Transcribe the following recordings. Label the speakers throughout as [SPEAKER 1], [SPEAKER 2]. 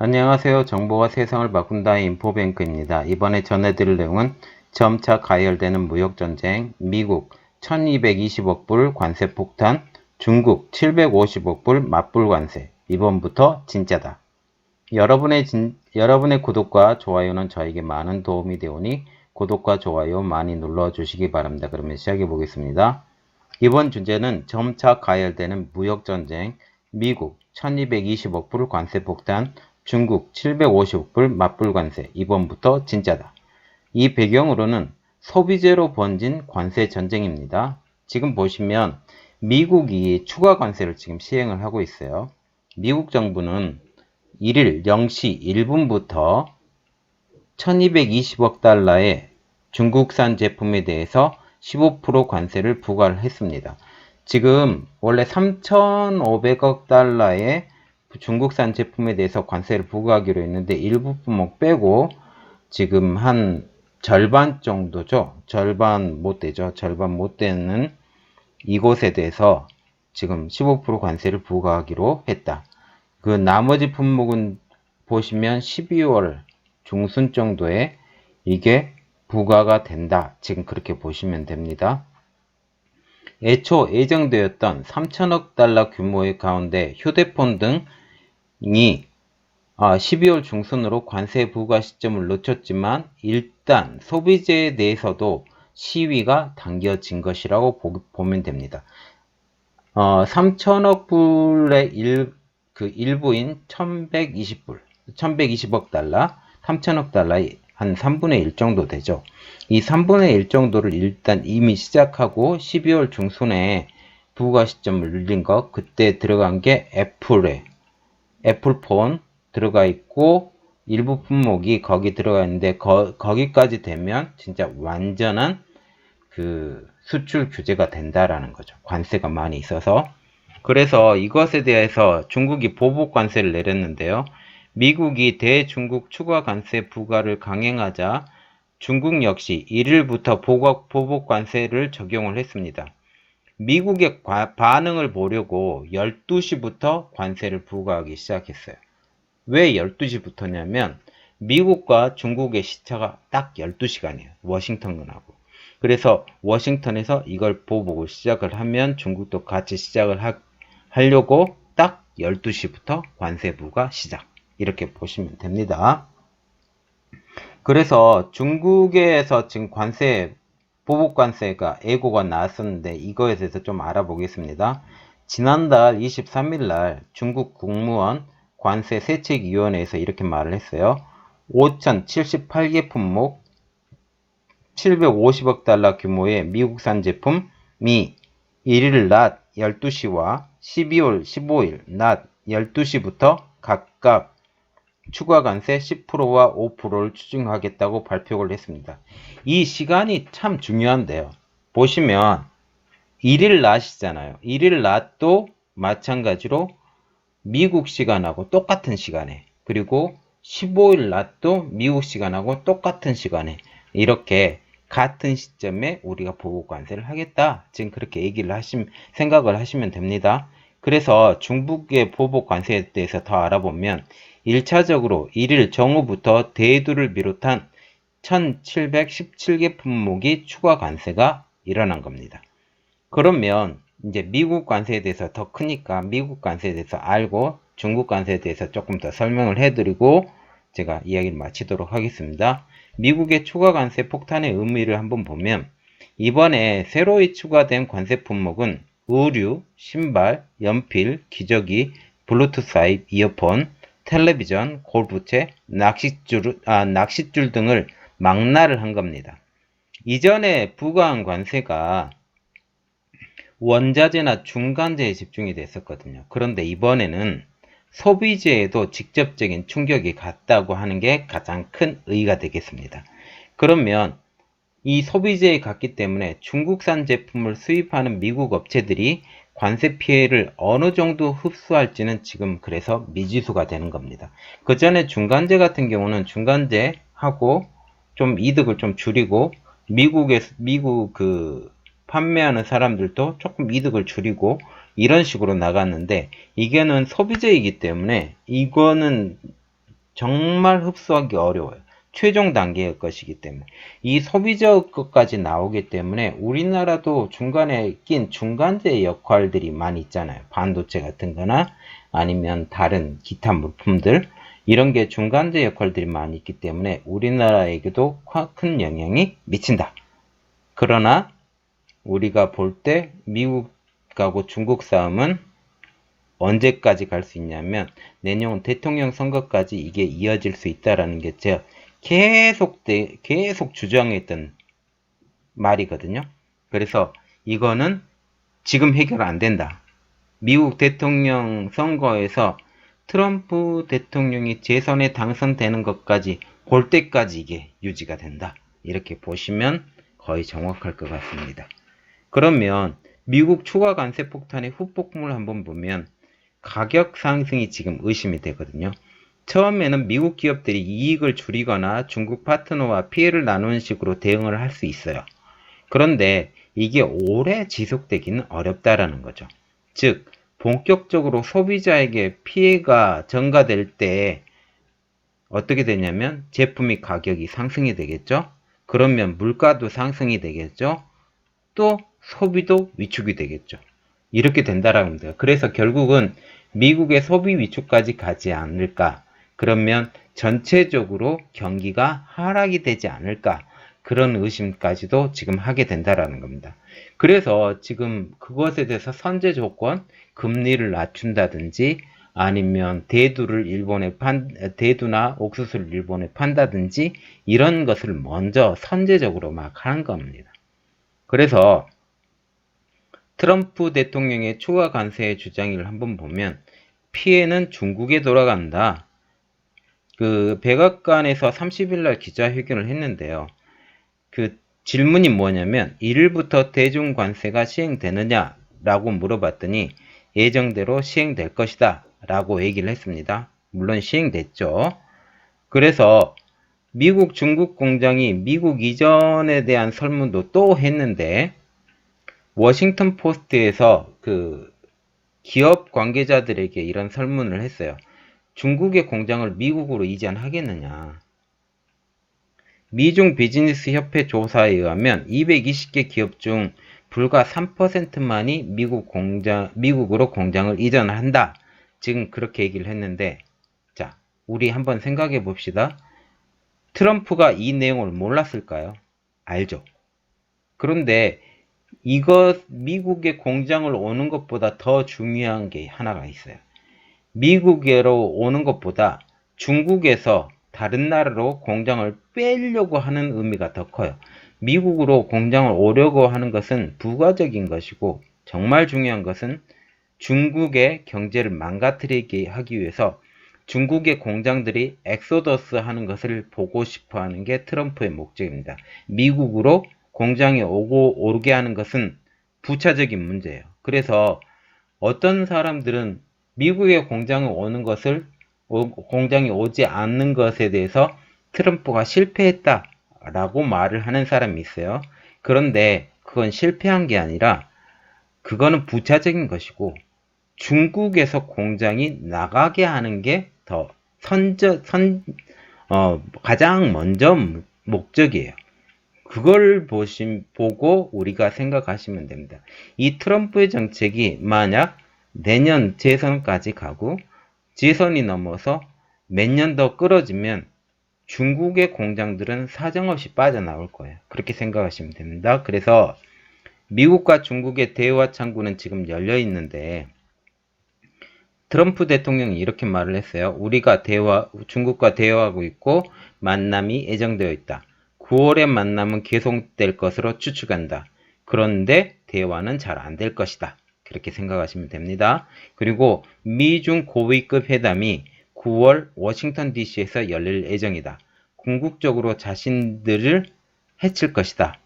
[SPEAKER 1] 안녕하세요. 정보가 세상을 바꾼다의 인포뱅크입니다. 이번에 전해드릴 내용은 점차 가열되는 무역전쟁, 미국 1220억 불 관세 폭탄, 중국 750억 불 맞불 관세. 이번부터 진짜다. 여러분의 구독과 좋아요는 저에게 많은 도움이 되오니 구독과 좋아요 많이 눌러주시기 바랍니다. 그러면 시작해 보겠습니다. 이번 주제는 점차 가열되는 무역전쟁, 미국 1220억 불 관세 폭탄, 중국 750억 불 맞불 관세. 이번부터 진짜다. 이 배경으로는 소비재로 번진 관세 전쟁입니다. 지금 보시면 미국이 추가 관세를 지금 시행을 하고 있어요. 미국 정부는 1일 0시 1분부터 1220억 달러의 중국산 제품에 대해서 15% 관세를 부과를 했습니다. 지금 원래 3,500억 달러의 중국산 제품에 대해서 관세를 부과하기로 했는데 일부 품목 빼고 지금 한 절반 정도죠. 절반 못 되죠. 절반 못 되는 이곳에 대해서 지금 15% 관세를 부과하기로 했다. 그 나머지 품목은 보시면 12월 중순 정도에 이게 부과가 된다. 지금 그렇게 보시면 됩니다. 애초 예정되었던 3천억 달러 규모의 가운데 휴대폰 등이 12월 중순으로 관세 부과 시점을 놓쳤지만 일단 소비재에 대해서도 시위가 당겨진 것이라고 보면 됩니다. 3천억 불의 일부인 1120억 달러, 3천억 달러의 한 3분의 1 정도 되죠. 이 3분의 1 정도를 일단 이미 시작하고 12월 중순에 부과 시점을 늘린 것, 그때 들어간 게 애플폰 들어가 있고 일부 품목이 거기 들어가 있는데 거기까지 되면 진짜 완전한 그 수출 규제가 된다라는 거죠. 관세가 많이 있어서. 그래서 이것에 대해서 중국이 보복 관세를 내렸는데요. 미국이 대중국 추가 관세 부과를 강행하자 중국 역시 1일부터 보복 관세를 적용을 했습니다. 미국의 반응을 보려고 12시부터 관세를 부과하기 시작했어요. 왜 12시부터냐면 미국과 중국의 시차가 딱 12시간이에요. 워싱턴하고. 그래서 워싱턴에서 이걸 보복을 시작을 하면 중국도 같이 시작을 하려고 딱 12시부터 관세 부과 시작. 이렇게 보시면 됩니다. 그래서 중국에서 지금 보복 관세가 예고가 나왔었는데 이거에 대해서 좀 알아보겠습니다. 지난달 23일 날 중국 국무원 관세 세책위원회에서 이렇게 말을 했어요. 5,078개 품목 750억 달러 규모의 미국산 제품이 1일 낮 12시와 12월 15일 낮 12시부터 각각 추가 관세 10%와 5%를 추징하겠다고 발표를 했습니다. 이 시간이 참 중요한데요. 보시면 1일 낮이잖아요. 1일 낮도 마찬가지로 미국 시간하고 똑같은 시간에, 그리고 15일 낮도 미국 시간하고 똑같은 시간에 이렇게 같은 시점에 우리가 보복 관세를 하겠다. 지금 그렇게 생각을 하시면 됩니다. 그래서 중국의 보복 관세에 대해서 더 알아보면 1차적으로 1일 정오부터 대두를 비롯한 1717개 품목이 추가 관세가 일어난 겁니다. 그러면 이제 미국 관세에 대해서 더 크니까 미국 관세에 대해서 알고 중국 관세에 대해서 조금 더 설명을 해드리고 제가 이야기를 마치도록 하겠습니다. 미국의 추가 관세 폭탄의 의미를 한번 보면 이번에 새로이 추가된 관세 품목은 의류, 신발, 연필, 기저귀, 블루투스 이어폰, 텔레비전, 골프채, 낚싯줄 등을 망라를 한 겁니다. 이전에 부과한 관세가 원자재나 중간재에 집중이 됐었거든요. 그런데 이번에는 소비재에도 직접적인 충격이 갔다고 하는 게 가장 큰 의의가 되겠습니다. 그러면 이 소비재에 갔기 때문에 중국산 제품을 수입하는 미국 업체들이 관세 피해를 어느 정도 흡수할지는 지금 그래서 미지수가 되는 겁니다. 그 전에 중간재 같은 경우는 중간재하고 좀 이득을 좀 줄이고 미국 판매하는 사람들도 조금 이득을 줄이고 이런 식으로 나갔는데 이게는 소비재이기 때문에 이거는 정말 흡수하기 어려워요. 최종 단계의 것이기 때문에. 이 소비자 것까지 나오기 때문에 우리나라도 중간에 낀 중간재 역할들이 많이 있잖아요. 반도체 같은 거나 아니면 다른 기타 물품들, 이런 게 중간재 역할들이 많이 있기 때문에 우리나라에게도 큰 영향이 미친다. 그러나 우리가 볼 때 미국하고 중국 싸움은 언제까지 갈 수 있냐면 내년 대통령 선거까지 이게 이어질 수 있다라는 게 제가 계속 주장했던 말이거든요. 그래서 이거는 지금 해결 안 된다. 미국 대통령 선거에서 트럼프 대통령이 재선에 당선되는 것까지 볼 때까지 이게 유지가 된다. 이렇게 보시면 거의 정확할 것 같습니다. 그러면 미국 추가 관세 폭탄의 후폭풍을 한번 보면 가격 상승이 지금 의심이 되거든요. 처음에는 미국 기업들이 이익을 줄이거나 중국 파트너와 피해를 나누는 식으로 대응을 할 수 있어요. 그런데 이게 오래 지속되기는 어렵다라는 거죠. 즉, 본격적으로 소비자에게 피해가 전가될 때 어떻게 되냐면 제품의 가격이 상승이 되겠죠. 그러면 물가도 상승이 되겠죠. 또 소비도 위축이 되겠죠. 이렇게 된다라고 합니다. 그래서 결국은 미국의 소비 위축까지 가지 않을까. 그러면 전체적으로 경기가 하락이 되지 않을까. 그런 의심까지도 지금 하게 된다라는 겁니다. 그래서 지금 그것에 대해서 선제 조건, 금리를 낮춘다든지 아니면 대두나 옥수수를 일본에 판다든지 이런 것을 먼저 선제적으로 막 하는 겁니다. 그래서 트럼프 대통령의 추가 관세의 주장을 한번 보면 피해는 중국에 돌아간다. 그 백악관에서 30일 날 기자회견을 했는데요. 그 질문이 뭐냐면 1일부터 대중 관세가 시행되느냐 라고 물어봤더니 예정대로 시행될 것이다 라고 얘기를 했습니다. 물론 시행됐죠. 그래서 미국 중국 공장이 미국 이전에 대한 설문도 또 했는데 워싱턴 포스트에서 그 기업 관계자들에게 이런 설문을 했어요. 중국의 공장을 미국으로 이전하겠느냐. 미중 비즈니스 협회 조사에 의하면 220개 기업 중 불과 3%만이 미국으로 공장을 이전한다. 지금 그렇게 얘기를 했는데, 자, 우리 한번 생각해 봅시다. 트럼프가 이 내용을 몰랐을까요? 알죠. 그런데 미국의 공장을 오는 것보다 더 중요한 게 하나가 있어요. 미국으로 오는 것보다 중국에서 다른 나라로 공장을 빼려고 하는 의미가 더 커요. 미국으로 공장을 오려고 하는 것은 부가적인 것이고 정말 중요한 것은 중국의 경제를 망가뜨리게 하기 위해서 중국의 공장들이 엑소더스 하는 것을 보고 싶어 하는 게 트럼프의 목적입니다. 미국으로 공장에 오게 하는 것은 부차적인 문제예요. 그래서 어떤 사람들은 미국의 공장에 공장이 오지 않는 것에 대해서 트럼프가 실패했다라고 말을 하는 사람이 있어요. 그런데 그건 실패한 게 아니라 그거는 부차적인 것이고 중국에서 공장이 나가게 하는 게 더 가장 먼저 목적이에요. 그걸 보고 우리가 생각하시면 됩니다. 이 트럼프의 정책이 만약 내년 재선까지 가고 재선이 넘어서 몇 년 더 끌어지면 중국의 공장들은 사정없이 빠져나올 거예요. 그렇게 생각하시면 됩니다. 그래서 미국과 중국의 대화 창구는 지금 열려 있는데 트럼프 대통령이 이렇게 말을 했어요. 우리가 중국과 대화하고 있고 만남이 예정되어 있다. 9월의 만남은 계속될 것으로 추측한다. 그런데 대화는 잘 안 될 것이다. 그렇게 생각하시면 됩니다. 그리고 미중 고위급 회담이 9월 워싱턴 DC에서 열릴 예정이다. 궁극적으로 자신들을 해칠 것이다.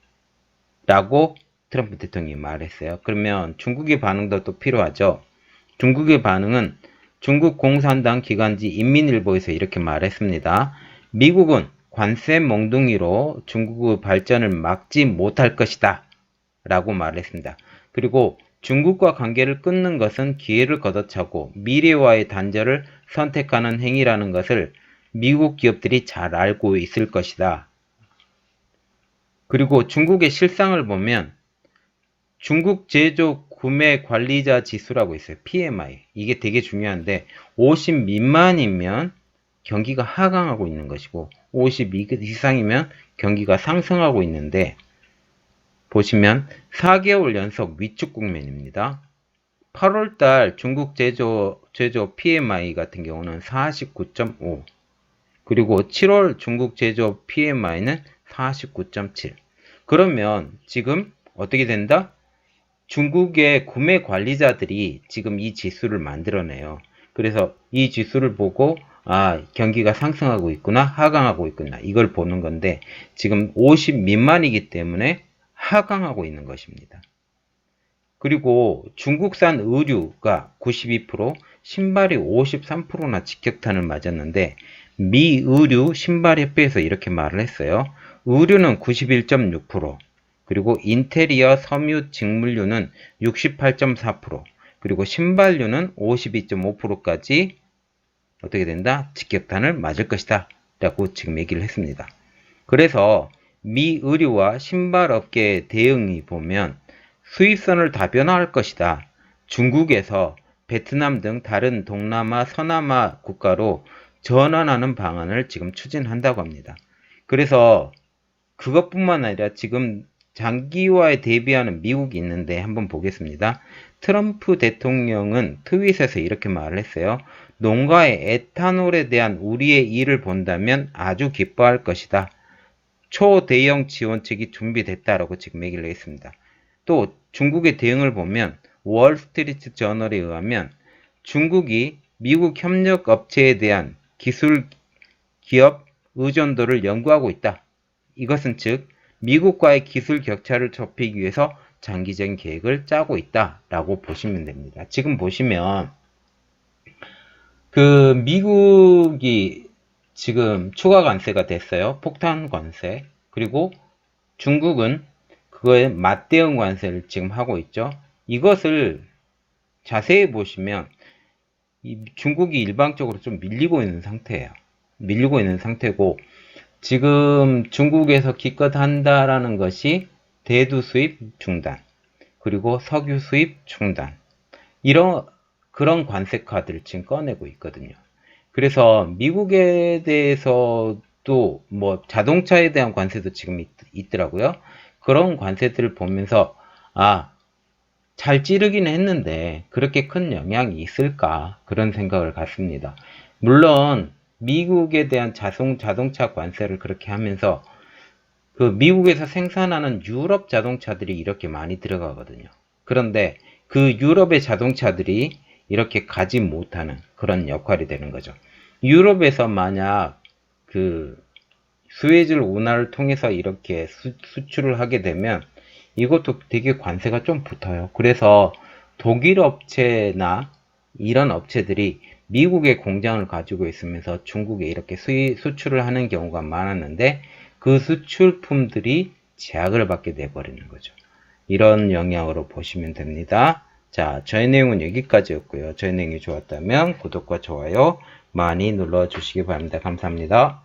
[SPEAKER 1] 라고 트럼프 대통령이 말했어요. 그러면 중국의 반응도 또 필요하죠. 중국의 반응은 중국 공산당 기관지 인민일보에서 이렇게 말했습니다. 미국은 관세 몽둥이로 중국의 발전을 막지 못할 것이다. 라고 말했습니다. 그리고 중국과 관계를 끊는 것은 기회를 걷어차고 미래와의 단절을 선택하는 행위라는 것을 미국 기업들이 잘 알고 있을 것이다. 그리고 중국의 실상을 보면 중국 제조 구매 관리자 지수라고 있어요. PMI. 이게 되게 중요한데 50 미만이면 경기가 하강하고 있는 것이고 50 이상이면 경기가 상승하고 있는데 보시면 4개월 연속 위축 국면입니다. 8월달 중국 제조 PMI 같은 경우는 49.5 그리고 7월 중국 제조 PMI는 49.7 그러면 지금 어떻게 된다? 중국의 구매 관리자들이 지금 이 지수를 만들어내요. 그래서 이 지수를 보고 경기가 상승하고 있구나, 하강하고 있구나 이걸 보는 건데 지금 50 미만이기 때문에 하강하고 있는 것입니다. 그리고 중국산 의류가 92%, 신발이 53%나 직격탄을 맞았는데 미 의류 신발협회에서 이렇게 말을 했어요. 의류는 91.6%, 그리고 인테리어, 섬유, 직물류는 68.4%, 그리고 신발류는 52.5%까지 어떻게 된다? 직격탄을 맞을 것이다 라고 지금 얘기를 했습니다. 그래서 미 의류와 신발업계의 대응이 보면 수입선을 다변화할 것이다. 중국에서 베트남 등 다른 동남아, 서남아 국가로 전환하는 방안을 지금 추진한다고 합니다. 그래서 그것뿐만 아니라 지금 장기화에 대비하는 미국이 있는데 한번 보겠습니다. 트럼프 대통령은 트윗에서 이렇게 말을 했어요. 농가의 에탄올에 대한 우리의 일을 본다면 아주 기뻐할 것이다. 초대형 지원책이 준비됐다라고 지금 얘기를 했습니다. 또 중국의 대응을 보면 월스트리트 저널에 의하면 중국이 미국 협력 업체에 대한 기술 기업 의존도를 연구하고 있다. 이것은 즉 미국과의 기술 격차를 좁히기 위해서 장기적인 계획을 짜고 있다라고 보시면 됩니다. 지금 보시면 미국이 지금 추가 관세가 됐어요. 폭탄 관세. 그리고 중국은 그거에 맞대응 관세를 지금 하고 있죠. 이것을 자세히 보시면 중국이 일방적으로 좀 밀리고 있는 상태예요. 밀리고 있는 상태고 지금 중국에서 기껏 한다라는 것이 대두 수입 중단, 그리고 석유 수입 중단, 그런 관세 카드를 지금 꺼내고 있거든요. 그래서 미국에 대해서도 뭐 자동차에 대한 관세도 지금 있더라고요. 그런 관세들을 보면서 잘 찌르긴 했는데 그렇게 큰 영향이 있을까 그런 생각을 갖습니다. 물론 미국에 대한 자동차 관세를 그렇게 하면서 미국에서 생산하는 유럽 자동차들이 이렇게 많이 들어가거든요. 그런데 그 유럽의 자동차들이 이렇게 가지 못하는 그런 역할이 되는 거죠. 유럽에서 만약 스웨즈 운하를 통해서 이렇게 수출을 하게 되면 이것도 되게 관세가 좀 붙어요. 그래서 독일 업체나 이런 업체들이 미국의 공장을 가지고 있으면서 중국에 이렇게 수출을 하는 경우가 많았는데 그 수출품들이 제약을 받게 돼버리는 거죠. 이런 영향으로 보시면 됩니다. 자, 저희 내용은 여기까지였고요. 저희 내용이 좋았다면 구독과 좋아요 많이 눌러주시기 바랍니다. 감사합니다.